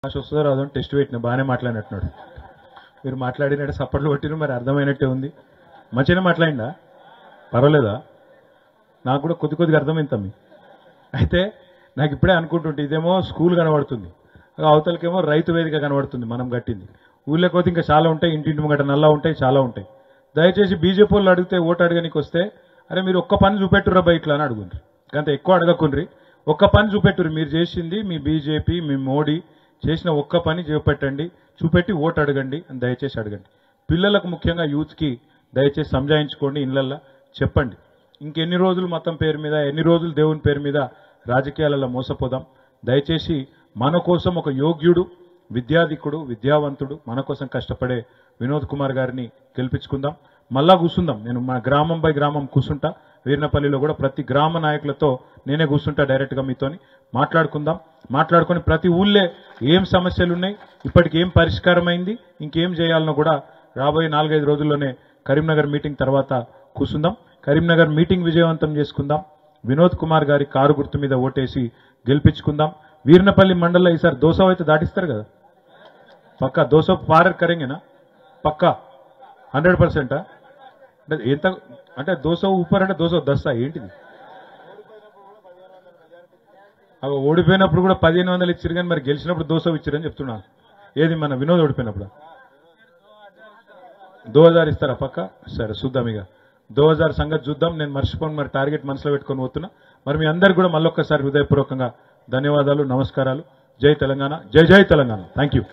వస్తుందో రాదో టెస్ట్ పెట్టిన బాగానే మాట్లాడినట్టున్నాడు. మీరు మాట్లాడినట్టు సప్పట్లు కొట్టిన మరి అర్థమైనట్టే ఉంది. మంచిగానే మాట్లాడిందా? పర్వాలేదా? నాకు కూడా కొద్దిగా అర్థమైంది తమ్మి. అయితే నాకు ఇప్పుడే అనుకుంటుంటే ఇదేమో స్కూల్ కనబడుతుంది, అవతలకేమో రైతు వేదిక కనబడుతుంది మనం కట్టింది. ఊళ్ళో పోతే ఇంకా చాలా ఉంటాయి, ఇంటింటి ముంగట నల్లా ఉంటాయి, చాలా ఉంటాయి. దయచేసి బీజేపీ వాళ్ళు అడిగితే ఓటు అడగనికి వస్తే అరే మీరు ఒక్క పని చూపెట్టురా బయట అని అడుగుండ్రి, అంత ఎక్కువ అడగకుండ్రి. ఒక్క పని చూపెట్టుర్రి, మీరు చేసింది మీ బీజేపీ మీ మోడీ చేసిన ఒక్క పని చూపెట్టండి, చూపెట్టి ఓటు అడగండి అని దయచేసి అడగండి. పిల్లలకు ముఖ్యంగా యూత్కి దయచేసి సంజాయించుకోండి, ఇళ్లల్లో చెప్పండి. ఇంకెన్ని రోజులు మతం పేరు మీద, ఎన్ని రోజులు దేవుని పేరు మీద రాజకీయాలలో మోసపోదాం. దయచేసి మన కోసం ఒక యోగ్యుడు, విద్యాధికుడు, విద్యావంతుడు, మన కోసం కష్టపడే వినోద్ కుమార్ గారిని గెలిపించుకుందాం. మళ్ళా కూర్చుందాం. నేను మా గ్రామం బై గ్రామం కూర్చుంటా. వీర్నపల్లిలో కూడా ప్రతి గ్రామ నాయకులతో నేనే కూర్చుంటా, డైరెక్ట్గా మీతోని మాట్లాడుకుందాం. మాట్లాడుకొని ప్రతి ఊళ్ళే ఏం సమస్యలు ఉన్నాయి, ఇప్పటికి ఏం పరిష్కారం అయింది, ఇంకేం చేయాలనో కూడా రాబోయే 4-5 రోజుల్లోనే కరీంనగర్ మీటింగ్ తర్వాత కూర్చుందాం. కరీంనగర్ మీటింగ్ విజయవంతం చేసుకుందాం. వినోద్ కుమార్ గారి కారు గుర్తు మీద ఓటేసి గెలిపించుకుందాం. వీర్నపల్లి మండలంలో ఈసారి దోసవ్ అయితే దాటిస్తారు కదా? పక్కా దోసవ్ పార్ కరెంగేనా? పక్కా 100%. అంటే ఎంత అంటే దోసవ్ ఊపర్ అంటే దోసవ్ దస్తా ఏంటిది? అవి ఓడిపోయినప్పుడు కూడా 1500 ఇచ్చారు, కానీ మరి గెలిచినప్పుడు దోసవ్ ఇచ్చారని చెప్తున్నాను. ఏది మన వినోద్ ఓడిపోయినప్పుడు 2000 ఇస్తారా? పక్క సరే చూద్దాం. ఇక 2000 సంగతి చూద్దాం. నేను మర్చిపోను, మరి టార్గెట్ మనసులో పెట్టుకొని పోతున్నా. మరి మీ అందరికి కూడా మళ్ళొక్కసారి హృదయపూర్వకంగా ధన్యవాదాలు, నమస్కారాలు. జై తెలంగాణ, జై జై తెలంగాణ. Thank you.